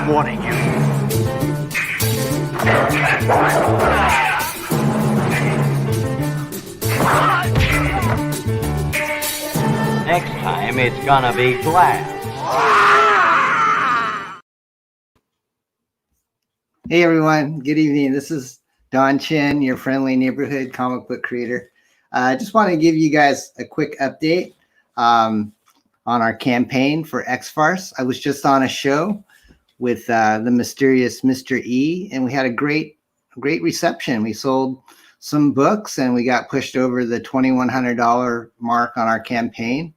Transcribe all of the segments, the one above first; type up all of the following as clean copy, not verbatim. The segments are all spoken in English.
warning you. Next time, it's gonna be glass. Hey everyone, good evening. This is Don Chin, your friendly neighborhood comic book creator. I just want to give you guys a quick update on our campaign for X-Farce. I was just on a show with the mysterious Mr. E, and we had a great reception. We sold some books, and we got pushed over the $2,100 mark on our campaign.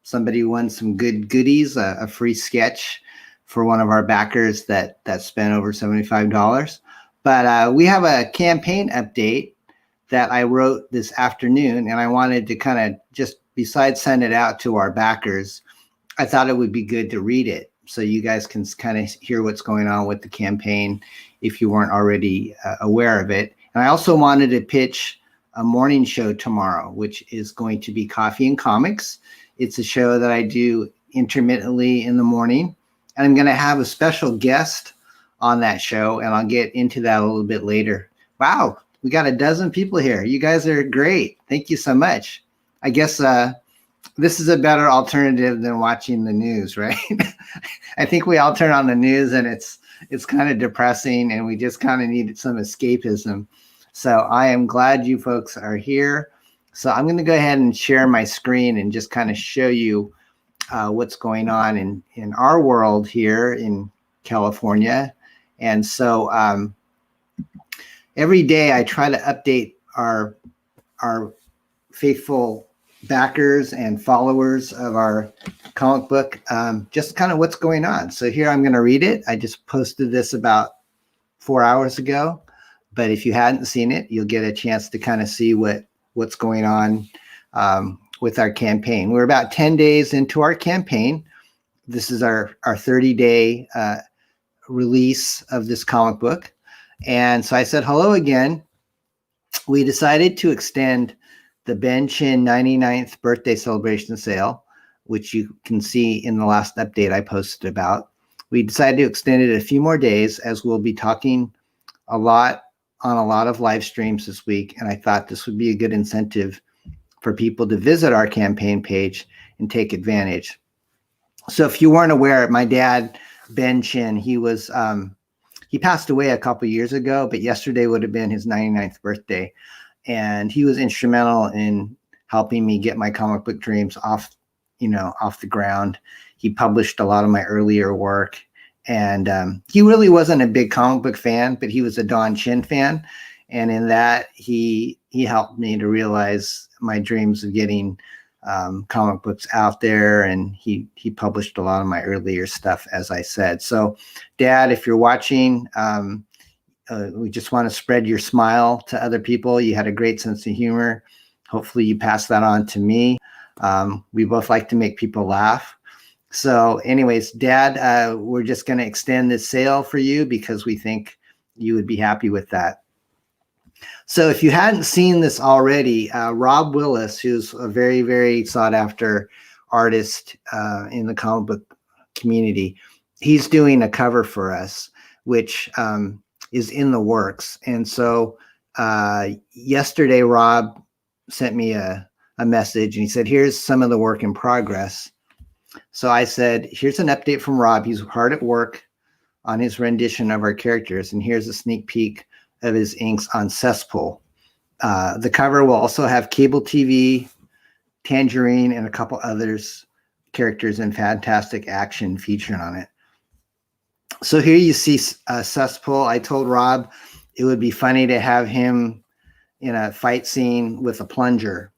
Somebody won some good goodies, a free sketch for one of our backers that spent over $75. But we have a campaign update that I wrote this afternoon, and I wanted to kind of just, besides send it out to our backers, I thought it would be good to read it so you guys can kind of hear what's going on with the campaign if you weren't already aware of it. And I also wanted to pitch a morning show tomorrow, which is going to be Coffee and Comics. It's a show that I do intermittently in the morning. And I'm going to have a special guest on that show, and I'll get into that a little bit later. Wow, we got a dozen people here. You guys are great. Thank you so much. I guess this is a better alternative than watching the news, right? I think we all turn on the news, and it's kind of depressing, and we just kind of need some escapism. So I am glad you folks are here. So I'm going to go ahead and share my screen and just kind of show you what's going on in our world here in California. And so every day I try to update our faithful backers and followers of our comic book, just kind of what's going on. So here I'm going to read it. I just posted this about 4 hours ago, but if you hadn't seen it, you'll get a chance to kind of see what's going on with our campaign. We're about 10 days into our campaign. This is our 30-day release of this comic book. And so I said, hello again. We decided to extend the Ben Chin 99th birthday celebration sale, which you can see in the last update I posted about. We decided to extend it a few more days, as we'll be talking a lot on a lot of live streams this week. And I thought this would be a good incentive for people to visit our campaign page and take advantage. So if you weren't aware, my dad, Ben Chin, he passed away a couple years ago, but yesterday would have been his 99th birthday. And he was instrumental in helping me get my comic book dreams off the ground. He published a lot of my earlier work, and he really wasn't a big comic book fan, but he was a Don Chin fan. And in that, he helped me to realize my dreams of getting comic books out there, and he published a lot of my earlier stuff, as I said. So, Dad, if you're watching, we just want to spread your smile to other people. You had a great sense of humor. Hopefully, you pass that on to me. We both like to make people laugh. So, anyways, Dad, we're just going to extend this sale for you because we think you would be happy with that. So if you hadn't seen this already, Rob Willis, who's a very, very sought after artist in the comic book community, he's doing a cover for us, which is in the works. And so yesterday, Rob sent me a message, and he said, here's some of the work in progress. So I said, here's an update from Rob. He's hard at work on his rendition of our characters. And here's a sneak peek of his inks on Cesspool. The cover will also have Cable TV, Tangerine, and a couple others characters in fantastic action featured on it. So here you see Cesspool. I told Rob it would be funny to have him in a fight scene with a plunger,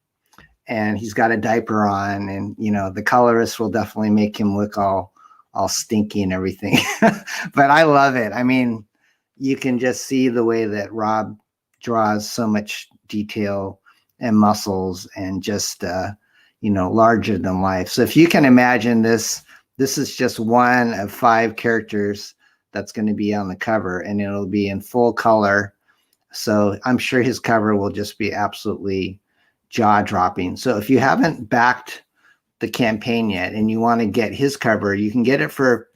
and he's got a diaper on, and the colorist will definitely make him look all stinky and everything. But I love it. I mean, you can just see the way that Rob draws so much detail and muscles and just, larger than life. So if you can imagine this is just one of 5 characters that's going to be on the cover, and it'll be in full color. So I'm sure his cover will just be absolutely jaw-dropping. So if you haven't backed the campaign yet and you want to get his cover, you can get it for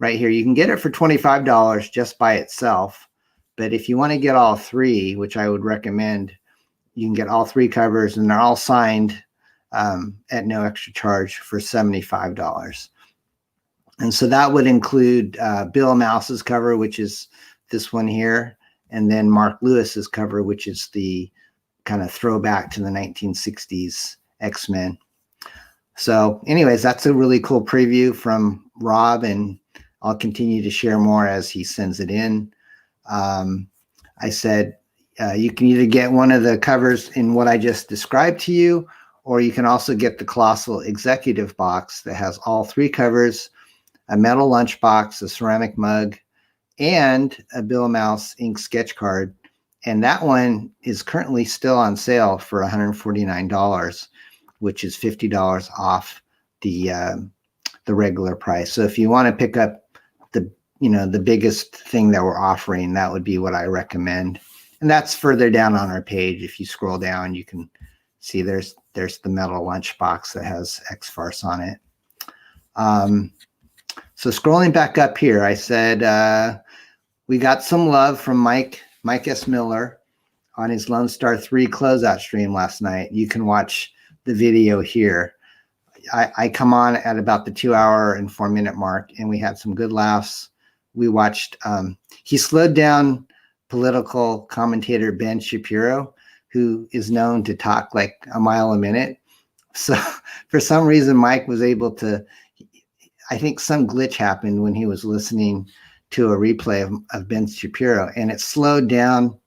right here. You can get it for $25 just by itself. But if you want to get all three, which I would recommend, you can get all three covers, and they're all signed at no extra charge for $75. And so that would include Bill Mouse's cover, which is this one here, and then Mark Lewis's cover, which is the kind of throwback to the 1960s X-Men. So anyways, that's a really cool preview from Rob, and I'll continue to share more as he sends it in. I said you can either get one of the covers in what I just described to you, or you can also get the Colossal Executive Box that has all three covers, a metal lunchbox, a ceramic mug, and a Bill Mouse ink sketch card. And that one is currently still on sale for $149, which is $50 off the regular price. So if you want to pick up the biggest thing that we're offering, that would be what I recommend. And that's further down on our page. If you scroll down, you can see there's the metal lunchbox that has X-Farce on it. So scrolling back up here, I said we got some love from Mike S. Miller on his Lone Star 3 closeout stream last night. You can watch the video here. I come on at about the 2 hour and 4 minute mark, and we had some good laughs. We watched, he slowed down political commentator Ben Shapiro, who is known to talk like a mile a minute. So for some reason, Mike was able to, I think some glitch happened when he was listening to a replay of Ben Shapiro, and it slowed down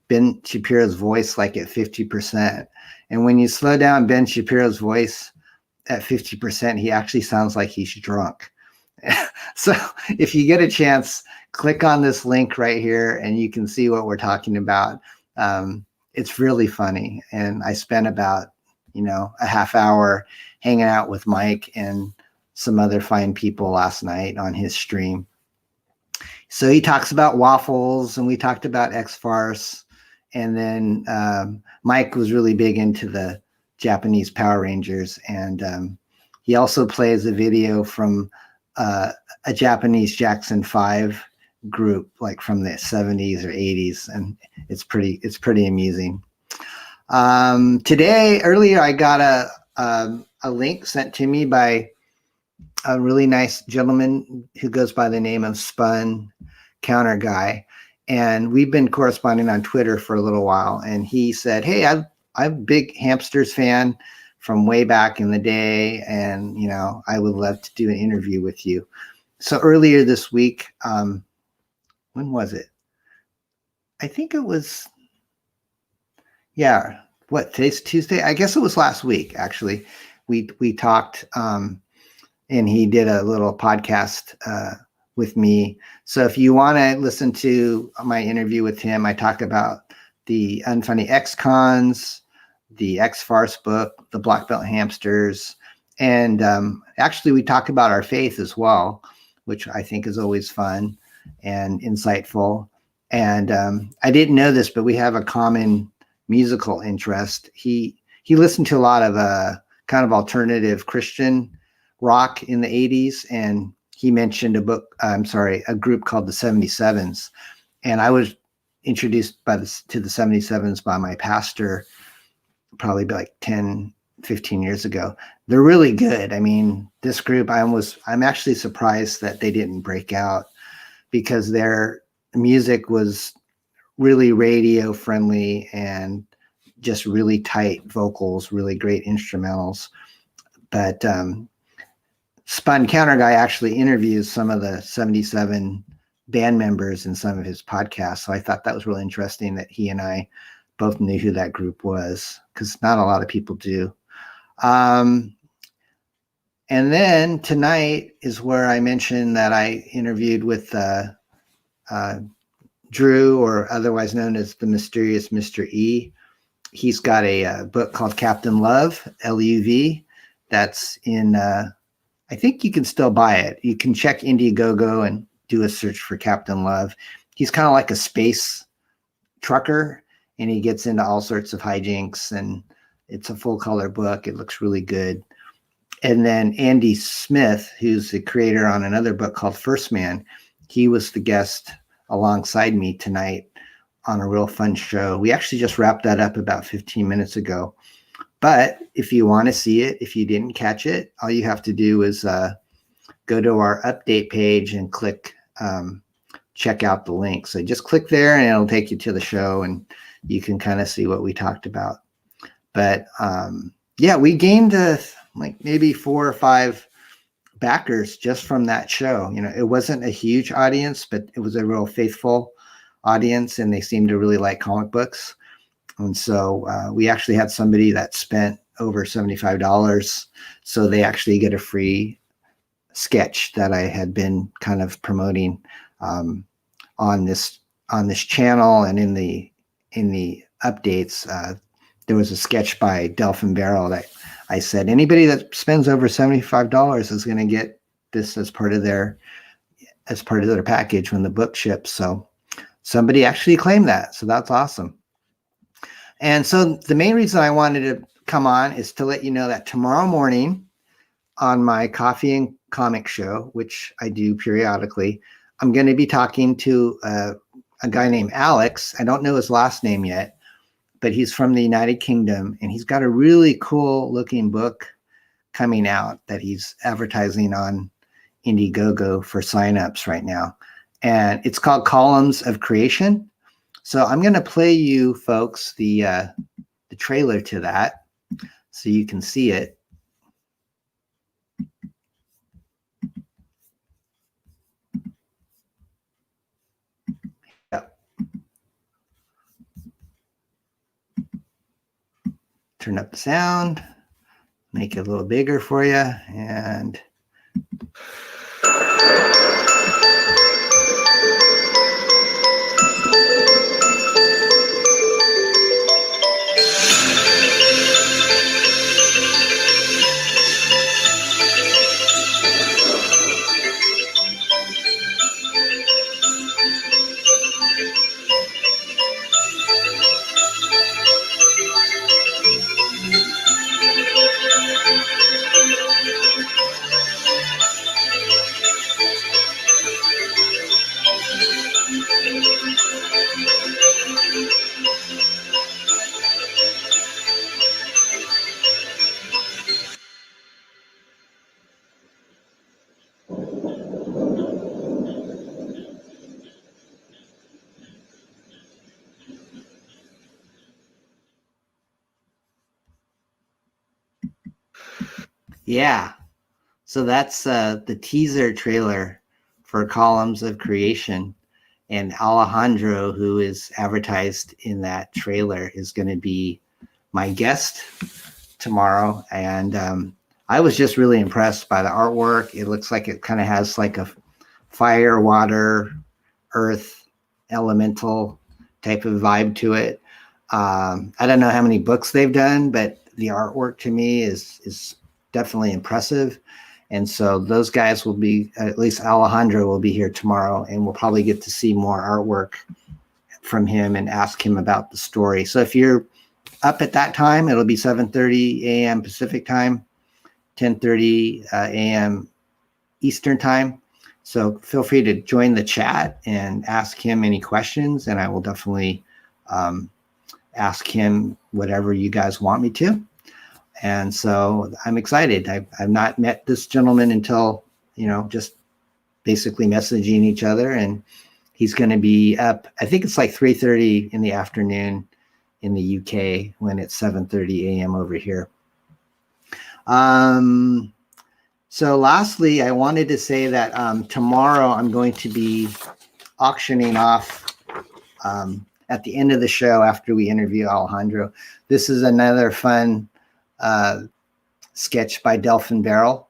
Ben Shapiro's voice like at 50%. And when you slow down Ben Shapiro's voice at 50%, he actually sounds like he's drunk. So if you get a chance, click on this link right here and you can see what we're talking about. It's really funny. And I spent about, a half hour hanging out with Mike and some other fine people last night on his stream. So he talks about waffles, and we talked about X-Farce. And then Mike was really big into the Japanese Power Rangers. And he also plays a video from a Japanese Jackson 5 group, like from the 70s or 80s. And it's pretty amusing. Earlier, I got a link sent to me by a really nice gentleman who goes by the name of Spun Counter Guy. And we've been corresponding on Twitter for a little while. And he said, hey, I'm a big Hamsters fan from way back in the day. And, I would love to do an interview with you. So earlier this week, when was it? I think it was, today's Tuesday? I guess it was last week, actually. We talked, and he did a little podcast with me. So if you want to listen to my interview with him, I talk about the Unfunny X-Cons, the X-Farce book, the Black Belt Hamsters, and actually we talk about our faith as well, which I think is always fun and insightful. And I didn't know this, but we have a common musical interest. He listened to a lot of kind of alternative Christian rock in the 80s, and he mentioned a group called the 77s. And I was introduced to the 77s by my pastor probably like 10, 15 years ago. They're really good. I mean, this group, I'm actually surprised that they didn't break out, because their music was really radio friendly and just really tight vocals, really great instrumentals. But Spun Counter Guy actually interviews some of the 77 band members in some of his podcasts. So I thought that was really interesting that he and I both knew who that group was, because not a lot of people do. And then tonight is where I mentioned that I interviewed with Drew, or otherwise known as the Mysterious Mr. E. He's got a book called Captain Love, L-U-V, that's in, I think you can still buy it. You can check Indiegogo and do a search for Captain Love. He's kind of like a space trucker, and he gets into all sorts of hijinks, and it's a full color book. It looks really good. And then Andy Smith, who's the creator on another book called First Man, he was the guest alongside me tonight on a real fun show. We actually just wrapped that up about 15 minutes ago. But if you want to see it, if you didn't catch it, all you have to do is go to our update page and click check out the link. So just click there and it'll take you to the show and you can kind of see what we talked about. But yeah, we gained like maybe 4 or 5 backers just from that show. You know, it wasn't a huge audience, but it was a real faithful audience and they seemed to really like comic books. And so we actually had somebody that spent over $75. So they actually get a free sketch that I had been kind of promoting on this channel and in the updates. There was a sketch by Delphin Barrel that I said anybody that spends over $75 is going to get this as part of their package when the book ships. So somebody actually claimed that. So that's awesome. And so the main reason I wanted to come on is to let you know that tomorrow morning on my Coffee and Comic show, which I do periodically, I'm going to be talking to a guy named Alex. I don't know his last name yet, but he's from the United Kingdom and he's got a really cool looking book coming out that he's advertising on Indiegogo for signups right now. And it's called Columns of Creation. So I'm going to play you folks the trailer to that so you can see it. Yep. Turn up the sound, make it a little bigger for you, and yeah. So that's the teaser trailer for Columns of Creation. And Alejandro, who is advertised in that trailer, is going to be my guest tomorrow. And I was just really impressed by the artwork. It looks like it kind of has like a fire, water, earth, elemental type of vibe to it. I don't know how many books they've done, but the artwork to me is definitely impressive. And so those guys will be, at least Alejandro will be here tomorrow, and we'll probably get to see more artwork from him and ask him about the story. So if you're up at that time, it'll be 7:30 a.m. Pacific time, 10:30 a.m. Eastern time. So feel free to join the chat and ask him any questions, and I will definitely ask him whatever you guys want me to. And so I'm excited. I've not met this gentleman until, just basically messaging each other. And he's going to be up, I think it's like 3:30 in the afternoon in the UK when it's 7:30 a.m. over here. So lastly, I wanted to say that tomorrow I'm going to be auctioning off at the end of the show after we interview Alejandro. This is another fun sketch by Delphin Barrel,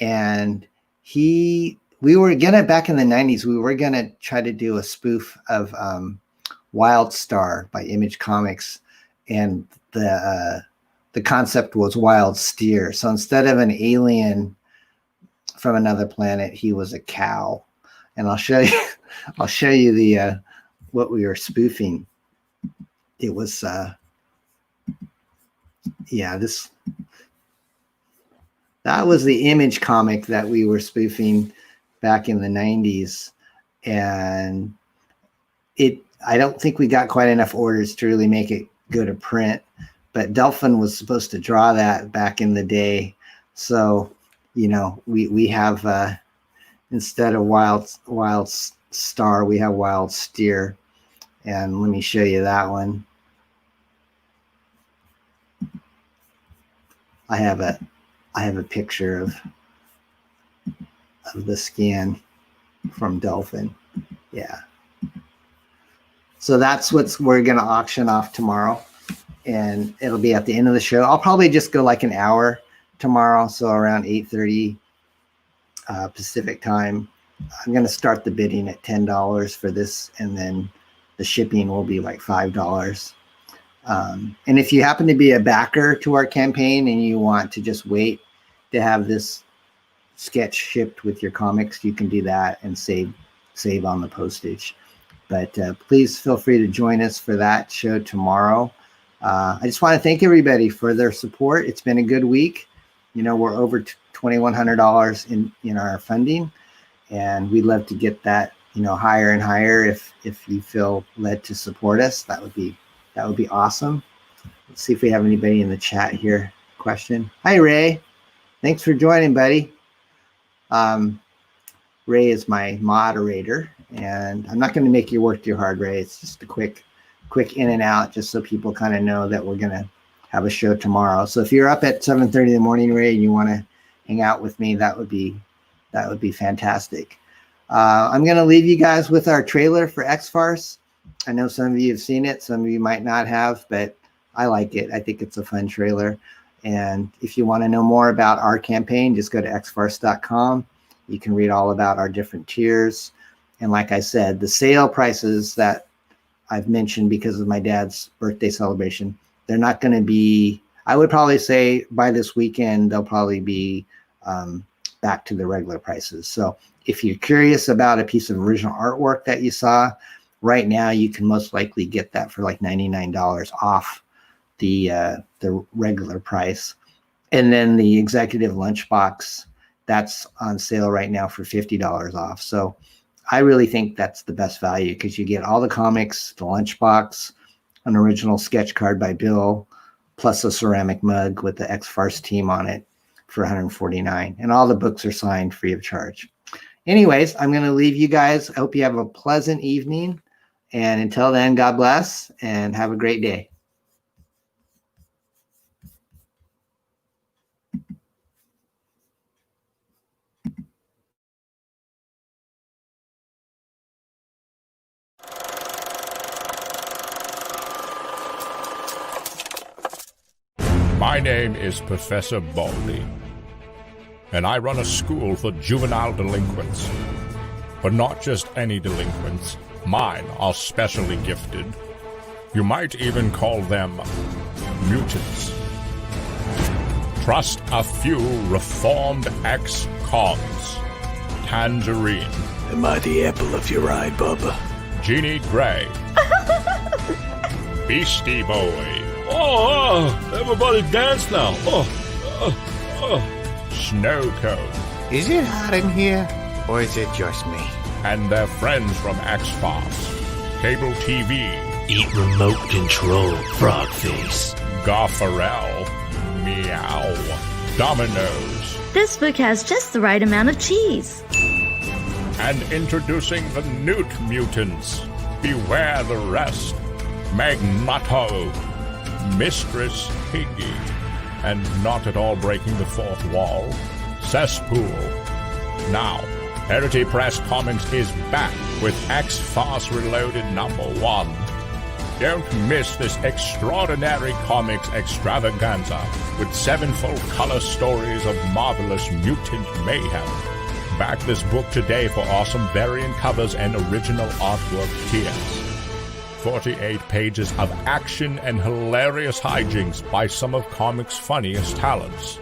and we were gonna, back in the 90s, we were gonna try to do a spoof of Wild Star by Image Comics, and the concept was Wild Steer. So instead of an alien from another planet, he was a cow, and I'll show you the what we were spoofing. It was yeah, this That was the Image comic that we were spoofing back in the 90s. And I don't think we got quite enough orders to really make it go to print, but Delphin was supposed to draw that back in the day. So, you know, we have, instead of Wild Star, we have Wild Steer. And let me show you that one. I have a picture of the scan from Delphin. Yeah. So that's what we're going to auction off tomorrow, and it'll be at the end of the show. I'll probably just go like an hour tomorrow, so around 8:30 Pacific time. I'm going to start the bidding at $10 for this, and then the shipping will be like $5. And if you happen to be a backer to our campaign and you want to just wait to have this sketch shipped with your comics, you can do that and save on the postage. But please feel free to join us for that show tomorrow. I just want to thank everybody for their support. It's been a good week. You know, we're over $2,100 in our funding, and we'd love to get that, you know, higher and higher. If you feel led to support us, that would be awesome. Let's see if we have anybody in the chat here. Question. Hi, Ray. Thanks for joining, buddy. Ray is my moderator, and I'm not going to make you work too hard, Ray. It's just a quick in and out, just so people kind of know that we're going to have a show tomorrow. So if you're up at 7:30 in the morning, Ray, and you want to hang out with me, that would be fantastic. I'm going to leave you guys with our trailer for X-Farce. I know some of you have seen it, some of you might not have, but I like it. I think it's a fun trailer. And if you want to know more about our campaign, just go to xfarce.com. You can read all about our different tiers. And like I said, the sale prices that I've mentioned because of my dad's birthday celebration, they're not going to be, I would probably say by this weekend, they'll probably be back to the regular prices. So if you're curious about a piece of original artwork that you saw, right now you can most likely get that for like $99 off the regular price. And then the executive lunchbox, that's on sale right now for $50 off. So I really think that's the best value, because you get all the comics, the lunchbox, an original sketch card by Bill, plus a ceramic mug with the X-Farce team on it for $149. And all the books are signed free of charge. Anyways, I'm going to leave you guys. I hope you have a pleasant evening. And until then, God bless and have a great day. My name is Professor Baldy, and I run a school for juvenile delinquents. But not just any delinquents. Mine are specially gifted. You might even call them mutants. Trust a few reformed ex-cons. Tangerine. Am I the apple of your eye, Bubba? Jeannie Gray. Beastie Boy. Everybody dance now. Snow Cone. Is it hot in here, or is it just me? And their friends from X-Farce. Cable TV. Eat remote control, frog face. Garfarel. Meow. Dominoes. This book has just the right amount of cheese. And introducing the Newt Mutants. Beware the rest. Magneto. Mistress Piggy. And not at all breaking the fourth wall. Cesspool. Now, Parody Press Comics is back with X-Farce Reloaded #1. Don't miss this extraordinary comics extravaganza with 7 full color stories of marvelous mutant mayhem. Back this book today for awesome variant covers and original artwork tiers. 48 pages of action and hilarious hijinks by some of comics' funniest talents.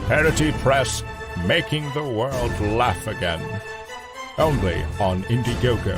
Parody Press, making the world laugh again. Only on INDIEGOGO.